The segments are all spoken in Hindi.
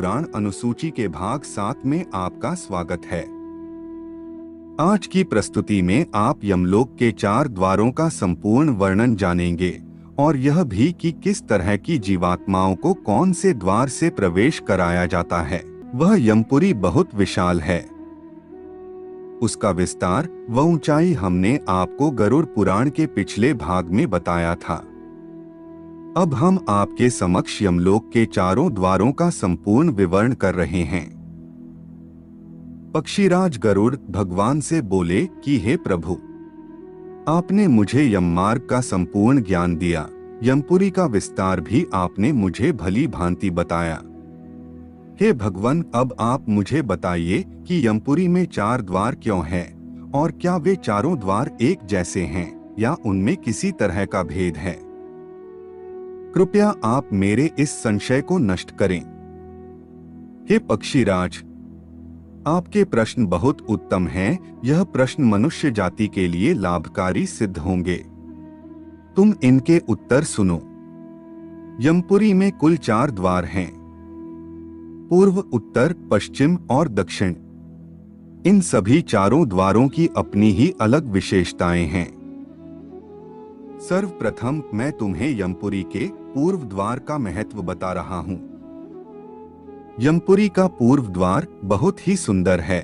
पुराण अनुसूची के भाग 7 में आपका स्वागत है। आज की प्रस्तुति में आप यमलोक के 4 द्वारों का संपूर्ण वर्णन जानेंगे और यह भी कि किस तरह की जीवात्माओं को कौन से द्वार से प्रवेश कराया जाता है। वह यमपुरी बहुत विशाल है। उसका विस्तार व ऊंचाई हमने आपको गरुड़ पुराण के पिछले भाग में बताया था। अब हम आपके समक्ष यमलोक के 4 द्वारों का संपूर्ण विवरण कर रहे हैं। पक्षीराज गरुड़ भगवान से बोले कि हे प्रभु, आपने मुझे यममार्ग का संपूर्ण ज्ञान दिया, यमपुरी का विस्तार भी आपने मुझे भली भांति बताया। हे भगवान, अब आप मुझे बताइए कि यमपुरी में 4 द्वार क्यों हैं और क्या वे चारों द्वार एक जैसे हैं या उनमें किसी तरह का भेद है। कृपया आप मेरे इस संशय को नष्ट करें। हे पक्षीराज, आपके प्रश्न बहुत उत्तम हैं। यह प्रश्न मनुष्य जाति के लिए लाभकारी सिद्ध होंगे। तुम इनके उत्तर सुनो। यमपुरी में कुल 4 द्वार हैं, पूर्व, उत्तर, पश्चिम और दक्षिण। इन सभी 4 द्वारों की अपनी ही अलग विशेषताएं हैं। सर्वप्रथम मैं तुम्हें यमपुरी के पूर्व द्वार का महत्व बता रहा हूं। यमपुरी का पूर्व द्वार बहुत ही सुंदर है।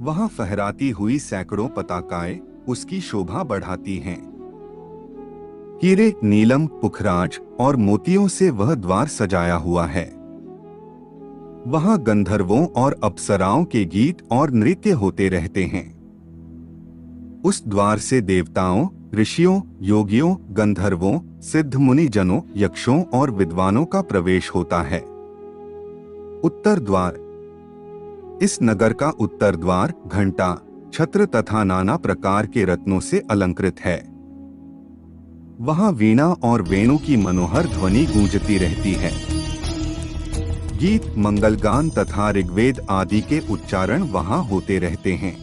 वहां फहराती हुई सैकड़ों पताकाएं उसकी शोभा बढ़ाती हैं। हीरे, नीलम, पुखराज और मोतियों से वह द्वार सजाया हुआ है। वहां गंधर्वों और अप्सराओं के गीत और नृत्य होते रहते हैं। उस द्वार से देवताओं, ऋषियों, योगियों, गंधर्वों, सिद्ध मुनि जनों, यक्षों और विद्वानों का प्रवेश होता है। उत्तर द्वार। इस नगर का उत्तर द्वार घंटा, छत्र तथा नाना प्रकार के रत्नों से अलंकृत है। वहां वीणा और वेणु की मनोहर ध्वनि गूंजती रहती है। गीत, मंगलगान तथा ऋग्वेद आदि के उच्चारण वहां होते रहते हैं।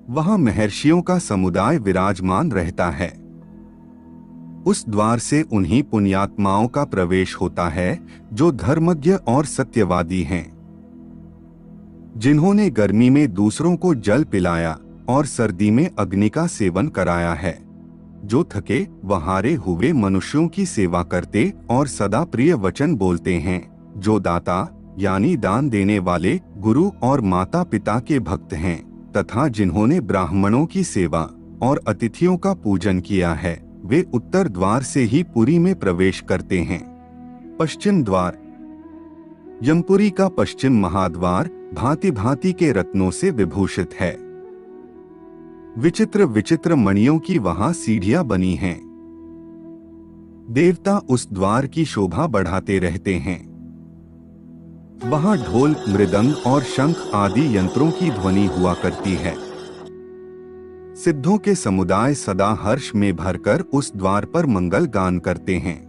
वहां महर्षियों का समुदाय विराजमान रहता है। उस द्वार से उन्हीं पुण्यात्माओं का प्रवेश होता है जो धर्मज्ञ और सत्यवादी हैं, जिन्होंने गर्मी में दूसरों को जल पिलाया और सर्दी में अग्नि का सेवन कराया है, जो थके व हारे हुए मनुष्यों की सेवा करते और सदा प्रिय वचन बोलते हैं, जो दाता यानी दान देने वाले गुरु और माता पिता के भक्त हैं, तथा जिन्होंने ब्राह्मणों की सेवा और अतिथियों का पूजन किया है, वे उत्तर द्वार से ही पुरी में प्रवेश करते हैं। पश्चिम द्वार। यमपुरी का पश्चिम महाद्वार भांति भांति के रत्नों से विभूषित है। विचित्र विचित्र मणियों की वहां सीढ़ियां बनी हैं। देवता उस द्वार की शोभा बढ़ाते रहते हैं। वहां ढोल, मृदंग और शंख आदि यंत्रों की ध्वनि हुआ करती है। सिद्धों के समुदाय सदा हर्ष में भरकर उस द्वार पर मंगल गान करते हैं।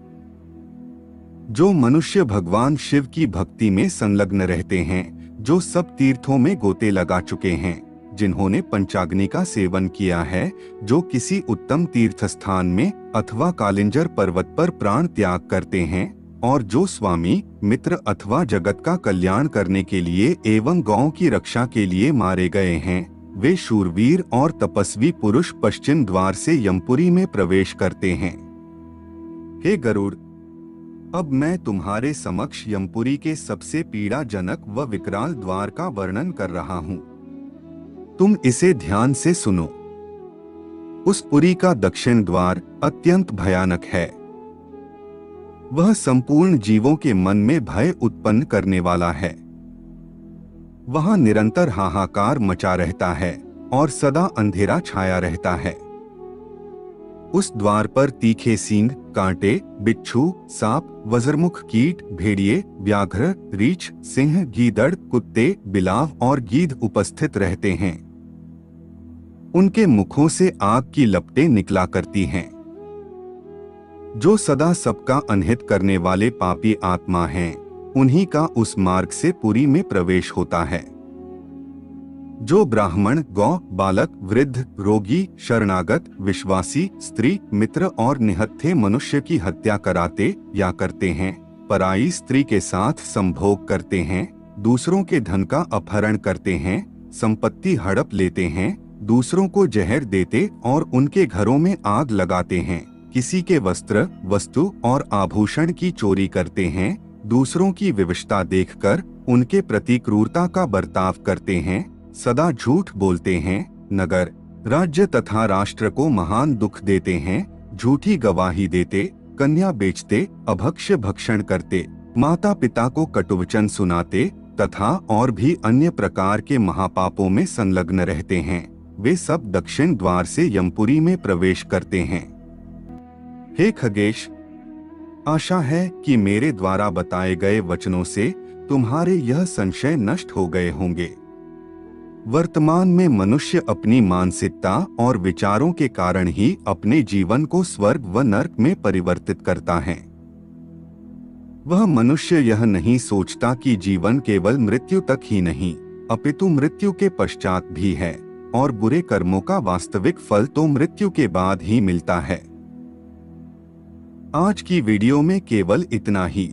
जो मनुष्य भगवान शिव की भक्ति में संलग्न रहते हैं, जो सब तीर्थों में गोते लगा चुके हैं, जिन्होंने पंचाग्नि का सेवन किया है, जो किसी उत्तम तीर्थ स्थान में अथवा कालिंजर पर्वत पर प्राण त्याग करते हैं, और जो स्वामी, मित्र अथवा जगत का कल्याण करने के लिए एवं गौ की रक्षा के लिए मारे गए हैं, वे शूरवीर और तपस्वी पुरुष पश्चिम द्वार से यमपुरी में प्रवेश करते हैं। हे गरुड़, अब मैं तुम्हारे समक्ष यमपुरी के सबसे पीड़ाजनक व विकराल द्वार का वर्णन कर रहा हूं। तुम इसे ध्यान से सुनो। उस पुरी का दक्षिण द्वार अत्यंत भयानक है। वह संपूर्ण जीवों के मन में भय उत्पन्न करने वाला है। वहां निरंतर हाहाकार मचा रहता है और सदा अंधेरा छाया रहता है। उस द्वार पर तीखे सींग, कांटे, बिच्छू, सांप, वज्रमुख कीट, भेड़िए, व्याघ्र, रीछ, सिंह, गीदड़, कुत्ते, बिलाव और गीध उपस्थित रहते हैं। उनके मुखों से आग की लपटें निकला करती हैं। जो सदा सबका अनहित करने वाले पापी आत्मा हैं, उन्हीं का उस मार्ग से पुरी में प्रवेश होता है। जो ब्राह्मण, गौ, बालक, वृद्ध, रोगी, शरणागत, विश्वासी, स्त्री, मित्र और निहत्थे मनुष्य की हत्या कराते या करते हैं, पराई स्त्री के साथ संभोग करते हैं, दूसरों के धन का अपहरण करते हैं, संपत्ति हड़प लेते हैं, दूसरों को जहर देते और उनके घरों में आग लगाते हैं, किसी के वस्त्र, वस्तु और आभूषण की चोरी करते हैं, दूसरों की विवशता देखकर उनके प्रति क्रूरता का बर्ताव करते हैं, सदा झूठ बोलते हैं, नगर, राज्य तथा राष्ट्र को महान दुख देते हैं, झूठी गवाही देते, कन्या बेचते, अभक्ष्य भक्षण करते, माता पिता को कटुवचन सुनाते तथा और भी अन्य प्रकार के महापापों में संलग्न रहते हैं, वे सब दक्षिण द्वार से यमपुरी में प्रवेश करते हैं। हे खगेश, आशा है कि मेरे द्वारा बताए गए वचनों से तुम्हारे यह संशय नष्ट हो गए होंगे। वर्तमान में मनुष्य अपनी मानसिकता और विचारों के कारण ही अपने जीवन को स्वर्ग व नरक में परिवर्तित करता है। वह मनुष्य यह नहीं सोचता कि जीवन केवल मृत्यु तक ही नहीं, अपितु मृत्यु के पश्चात भी है और बुरे कर्मों का वास्तविक फल तो मृत्यु के बाद ही मिलता है। आज की वीडियो में केवल इतना ही।